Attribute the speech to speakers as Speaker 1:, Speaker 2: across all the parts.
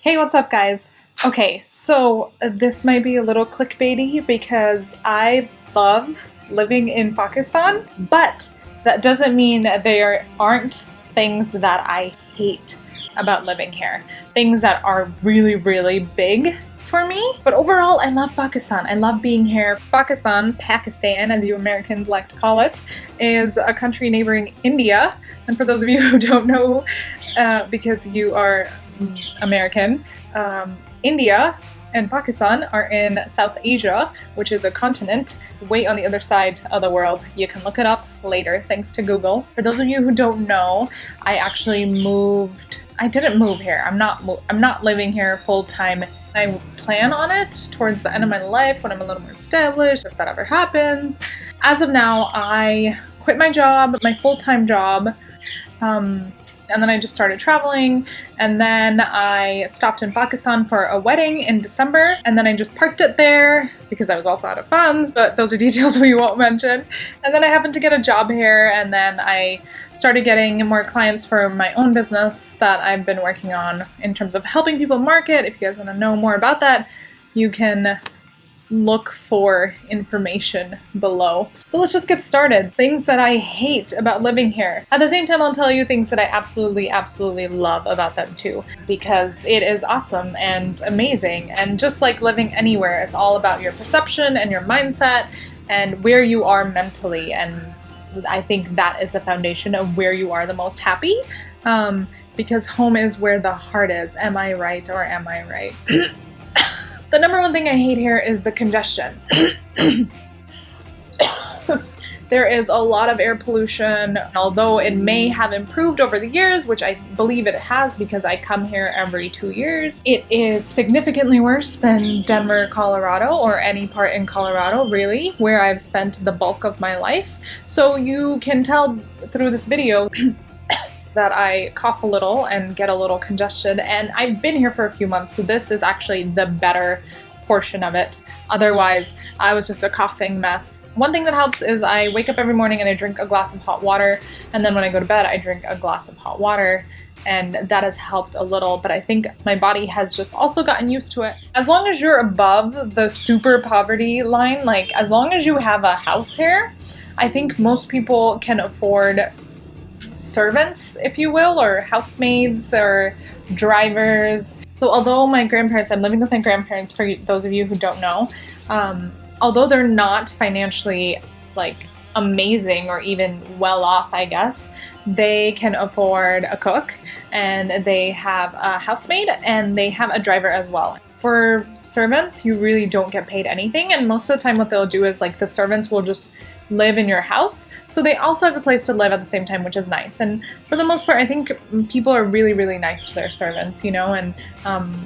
Speaker 1: Hey, what's up, guys? Okay, so this might be a little clickbaity because I love living in Pakistan, but that doesn't mean there aren't things that I hate about living here. Things that are really, really big for me. But overall, I love Pakistan. I love being here. Pakistan, as you Americans like to call it, is a country neighboring India. And for those of you who don't know, because you are American, India and Pakistan are in South Asia, which is a continent way on the other side of the world. You can look it up later thanks to Google. For those of you who don't know, I actually moved. I didn't move here. I'm not living here full time. I plan on it towards the end of my life when I'm a little more established, if that ever happens. As of now, I quit my job, my full-time job, and then I just started traveling, and then I stopped in Pakistan for a wedding in December, and then I just parked it there because I was also out of funds, but those are details we won't mention. And then I happened to get a job here, and then I started getting more clients for my own business that I've been working on in terms of helping people market. If you guys want to know more about that, you can look for information below. So let's just get started. Things that I hate about living here. At the same time, I'll tell you things that I absolutely love about them too, because it is awesome and amazing. And just like living anywhere, it's all about your perception and your mindset and where you are mentally. And I think that is the foundation of where you are the most happy, because home is where the heart is. Am I right or am I right? The number one thing I hate here is the congestion. There is a lot of air pollution, although it may have improved over the years, which I believe it has because I come here every 2 years. It is significantly worse than Denver, Colorado, or any part in Colorado, really, where I've spent the bulk of my life. So you can tell through this video that I cough a little and get a little congestion, and I've been here for a few months, so this is actually the better portion of it. Otherwise, I was just a coughing mess. One thing that helps is I wake up every morning and I drink a glass of hot water, and then when I go to bed, I drink a glass of hot water, and that has helped a little, but I think my body has just also gotten used to it. As long as you're above the super poverty line, like as long as you have a house here, I think most people can afford servants, if you will, or housemaids or drivers. So although I'm living with my grandparents, for those of you who don't know, although they're not financially like amazing or even well off, I guess, they can afford a cook and they have a housemaid and they have a driver as well. For servants, you really don't get paid anything, and most of the time what they'll do is like the servants will just live in your house, so they also have a place to live at the same time, which is nice. And for the most part, I think people are really nice to their servants, you know, and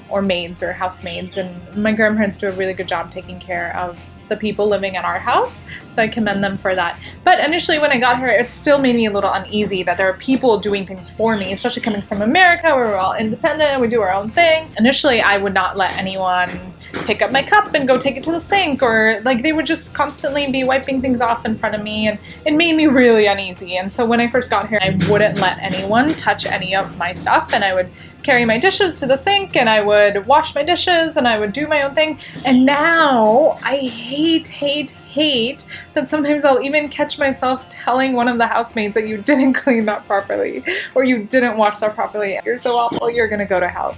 Speaker 1: or maids or housemaids, and my grandparents do a really good job taking care of the people living at our house, so I commend them for that. But initially when I got here, it still made me a little uneasy that there are people doing things for me, especially coming from America where we're all independent and we do our own thing. Initially, I would not let anyone pick up my cup and go take it to the sink, or like they would just constantly be wiping things off in front of me, and it made me really uneasy. And so when I first got here, I wouldn't let anyone touch any of my stuff, and I would carry my dishes to the sink and I would wash my dishes and I would do my own thing. And now I hate that sometimes I'll even catch myself telling one of the housemaids that you didn't clean that properly or you didn't wash that properly. You're so awful, you're gonna go to hell.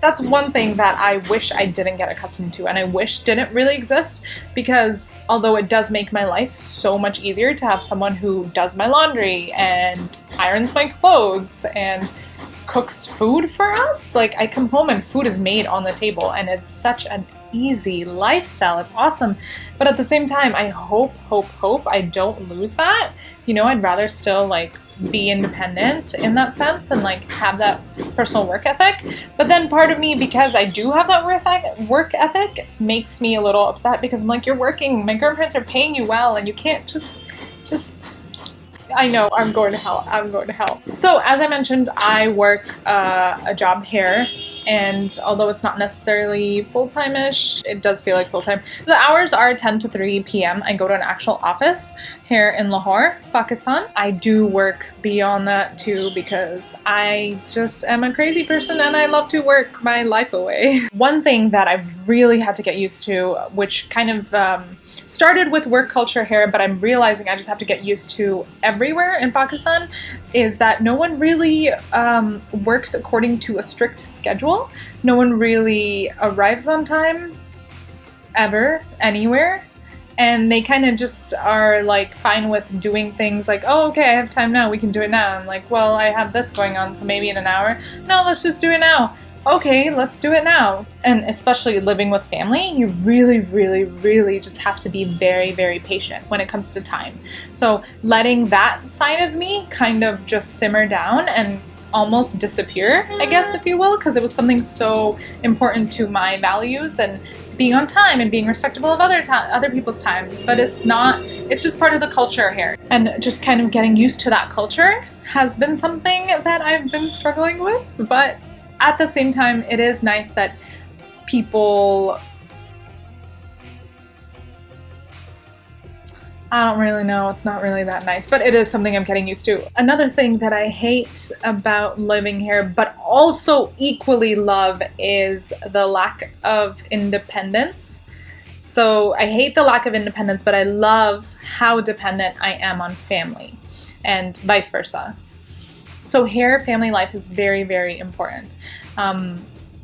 Speaker 1: That's one thing that I wish I didn't get accustomed to, and I wish didn't really exist, because although it does make my life so much easier to have someone who does my laundry and irons my clothes and cooks food for us, like I come home and food is made on the table and it's such an easy lifestyle. It's awesome. But at the same time, I hope I don't lose that. You know, I'd rather still like be independent in that sense and like have that personal work ethic. But then part of me, because I do have that work ethic, makes me a little upset because I'm like, you're working, my grandparents are paying you well, and you can't just I know, I'm going to hell. So as I mentioned, I work a job here And although it's not necessarily full-time-ish, it does feel like full-time. The hours are 10 to 3 p.m. I go to an actual office here in Lahore, Pakistan. I do work beyond that too because I just am a crazy person and I love to work my life away. One thing that I've really had to get used to, which kind of started with work culture here, but I'm realizing I just have to get used to everywhere in Pakistan, is that no one really works according to a strict schedule. No one really arrives on time, ever, anywhere. And they kind of just are like fine with doing things like, oh, okay, I have time now, we can do it now. I'm like, well, I have this going on, so maybe in an hour. No, let's just do it now. Okay, let's do it now. And especially living with family, you really, really, really just have to be very, very patient when it comes to time. So letting that side of me kind of just simmer down and almost disappear, I guess, if you will, because it was something so important to my values and being on time and being respectful of other people's times. But it's not, it's just part of the culture here. And just kind of getting used to that culture has been something that I've been struggling with. But at the same time, it is nice that people, I don't really know, it's not really that nice, but it is something I'm getting used to. Another thing that I hate about living here, but also equally love, is the lack of independence. So I hate the lack of independence, but I love how dependent I am on family and vice versa. So here, family life is very, very important,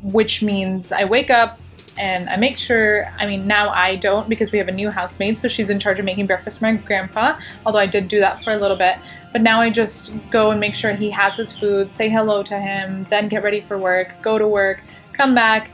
Speaker 1: which means I wake up, and I make sure, I mean, now I don't because we have a new housemate, so she's in charge of making breakfast for my grandpa, although I did do that for a little bit. But now I just go and make sure he has his food, say hello to him, then get ready for work, go to work, come back,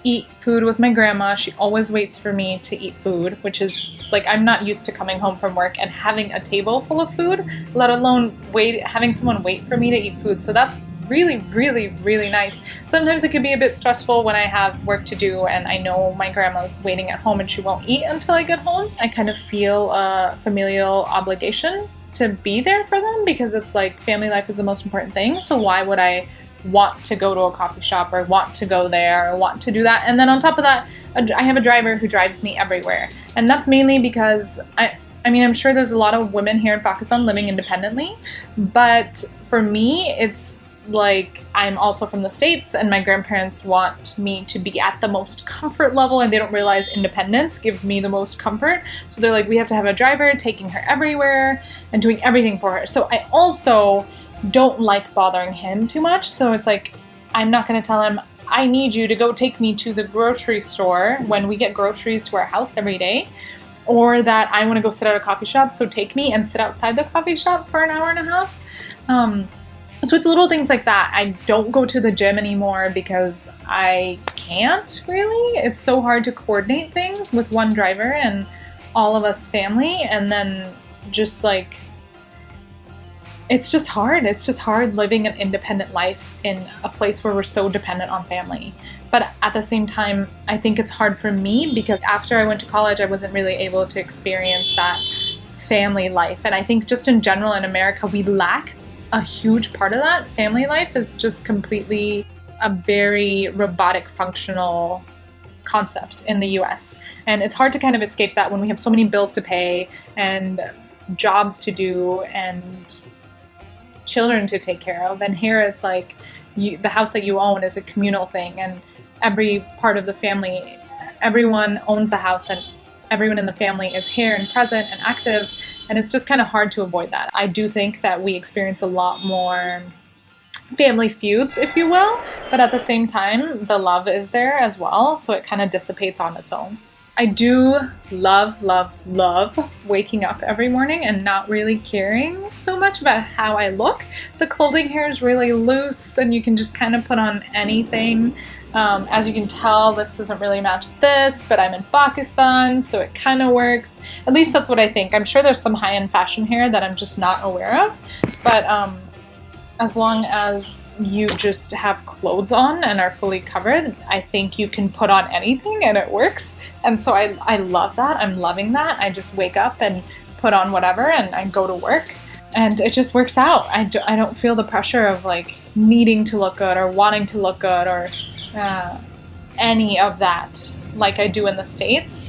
Speaker 1: eat food with my grandma. She always waits for me to eat food, which is like, I'm not used to coming home from work and having a table full of food, let alone having someone wait for me to eat food. So that's really, really, really nice. Sometimes it can be a bit stressful when I have work to do and I know my grandma's waiting at home and she won't eat until I get home. I kind of feel a familial obligation to be there for them because it's like family life is the most important thing. So why would I want to go to a coffee shop or want to go there or want to do that? And then on top of that, I have a driver who drives me everywhere. And that's mainly because I mean, I'm sure there's a lot of women here in Pakistan living independently, but for me, it's like I'm also from the States and my grandparents want me to be at the most comfort level and they don't realize independence gives me the most comfort. So they're like, we have to have a driver taking her everywhere and doing everything for her. So I also don't like bothering him too much. So it's like, I'm not going to tell him, I need you to go take me to the grocery store when we get groceries to our house every day, or that I want to go sit at a coffee shop, so take me and sit outside the coffee shop for an hour and a half. So it's little things like that. I don't go to the gym anymore because I can't really. It's so hard to coordinate things with one driver and all of us family. And then just like, it's just hard. It's just hard living an independent life in a place where we're so dependent on family. But at the same time, I think it's hard for me because after I went to college, I wasn't really able to experience that family life. And I think just in general in America, we lack a huge part of that. Family life is just completely a very robotic functional concept in the US. And it's hard to kind of escape that when we have so many bills to pay and jobs to do and children to take care of. And here it's like the house that you own is a communal thing and every part of the family, everyone owns the house and everyone in the family is here and present and active. And it's just kind of hard to avoid that. I do think that we experience a lot more family feuds, if you will, but at the same time, the love is there as well, so it kind of dissipates on its own. I do love, love, love waking up every morning and not really caring so much about how I look. The clothing here is really loose and you can just kind of put on anything. As you can tell, this doesn't really match this, but I'm in Pakistan, so it kind of works. At least that's what I think. I'm sure there's some high-end fashion here that I'm just not aware of, but as long as you just have clothes on and are fully covered, I think you can put on anything and it works. And so I love that. I'm loving that. I just wake up and put on whatever and I go to work. And it just works out. I don't feel the pressure of like needing to look good or wanting to look good or any of that like I do in the States.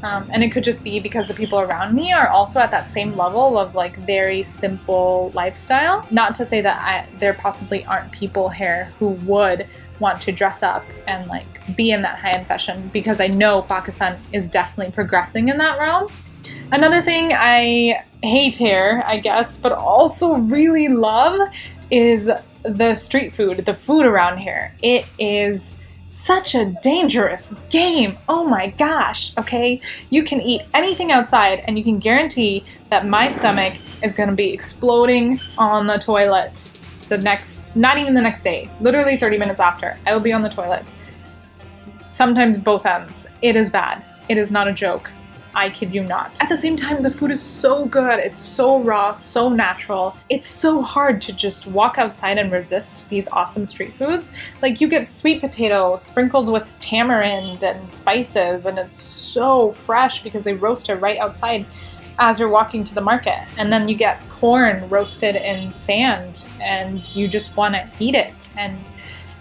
Speaker 1: And it could just be because the people around me are also at that same level of like very simple lifestyle. Not to say that there possibly aren't people here who would want to dress up and like be in that high-end fashion, because I know Pakistan is definitely progressing in that realm. Another thing I hate here, I guess, but also really love is the street food, the food around here. It is such a dangerous game. Oh my gosh, okay? You can eat anything outside and you can guarantee that my stomach is gonna be exploding on the toilet not even the next day, literally 30 minutes after, I will be on the toilet. Sometimes both ends. It is bad. It is not a joke. I kid you not. At the same time, the food is so good. It's so raw, so natural. It's so hard to just walk outside and resist these awesome street foods. Like, you get sweet potatoes sprinkled with tamarind and spices, and it's so fresh because they roast it right outside as you're walking to the market. And then you get corn roasted in sand, and you just want to eat it. And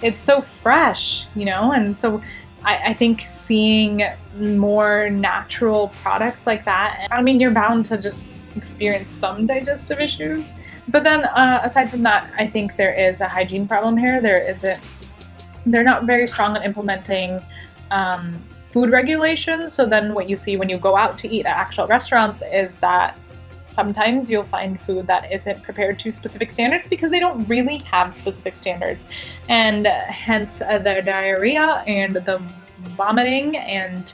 Speaker 1: it's so fresh, you know? And so I think seeing more natural products like that, I mean, you're bound to just experience some digestive issues. But then aside from that, I think there is a hygiene problem here. They're not very strong on implementing food regulations. So then what you see when you go out to eat at actual restaurants is that sometimes you'll find food that isn't prepared to specific standards because they don't really have specific standards. And hence the diarrhea and the vomiting and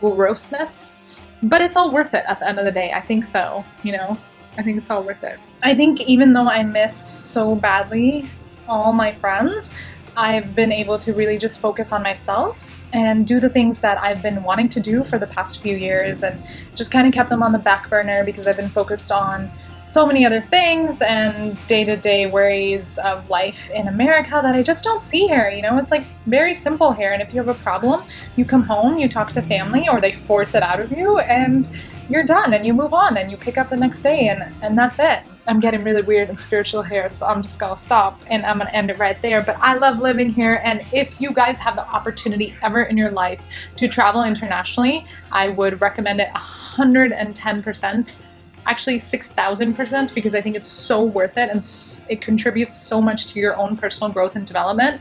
Speaker 1: grossness. But it's all worth it at the end of the day. I think so, you know? I think it's all worth it. I think even though I miss so badly all my friends, I've been able to really just focus on myself and do the things that I've been wanting to do for the past few years, and just kind of kept them on the back burner because I've been focused on so many other things and day-to-day worries of life in America that I just don't see here. You know, it's like very simple here, and if you have a problem, you come home, you talk to family, or they force it out of you, and you're done, and you move on, and you pick up the next day, and that's it. I'm getting really weird and spiritual here, so I'm just gonna stop and I'm gonna end it right there. But I love living here, and if you guys have the opportunity ever in your life to travel internationally, I would recommend it 110%, actually 6,000%, because I think it's so worth it, and it contributes so much to your own personal growth and development.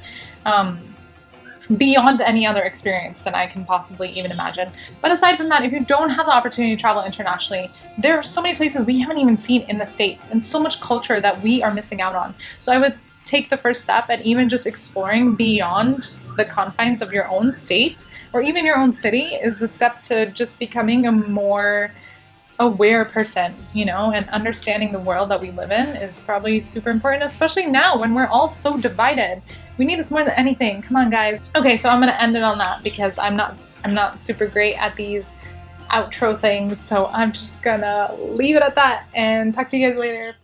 Speaker 1: Beyond any other experience than I can possibly even imagine. But aside from that, if you don't have the opportunity to travel internationally, there are so many places we haven't even seen in the States, and so much culture that we are missing out on. So I would take the first step, and even just exploring beyond the confines of your own state or even your own city is the step to just becoming a more aware person, you know, and understanding the world that we live in is probably super important, especially now when we're all so divided. We need this more than anything. Come on, guys. Okay, so I'm gonna end it on that because I'm not super great at these outro things, so I'm just gonna leave it at that and talk to you guys later.